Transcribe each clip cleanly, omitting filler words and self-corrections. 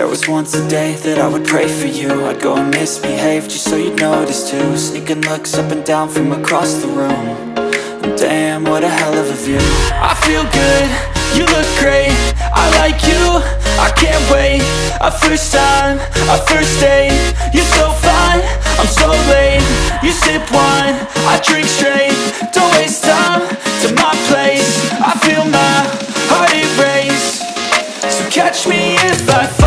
There was once a day that I would pray for you. I'd go and misbehave just so you'd notice too. Sneaking looks up and down from across the room. And damn, what a hell of a view. I feel good, you look great, I like you, I can't wait. A first time, a first date. You're so fine, I'm so late. You sip wine, I drink straight. Don't waste time to my place. I feel my heart erase. So catch me if I fall.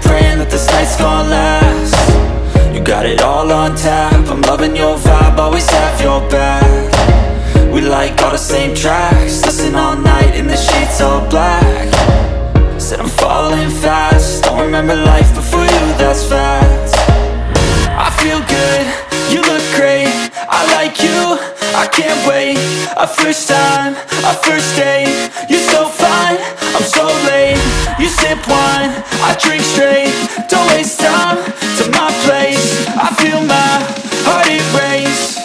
Praying that this night's gonna last. You got it all on tap, I'm loving your vibe, always have your back. We like all the same tracks, listen all night in the sheets all black. Said I'm falling fast, don't remember life before you, that's fact. I feel good, you look great, I like you, I can't wait. A first time, a first date. You're so fine, I'm so late. You sip wine, I drink straight. Don't waste time to my place. I feel my heart erase.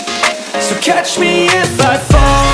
So catch me if I fall.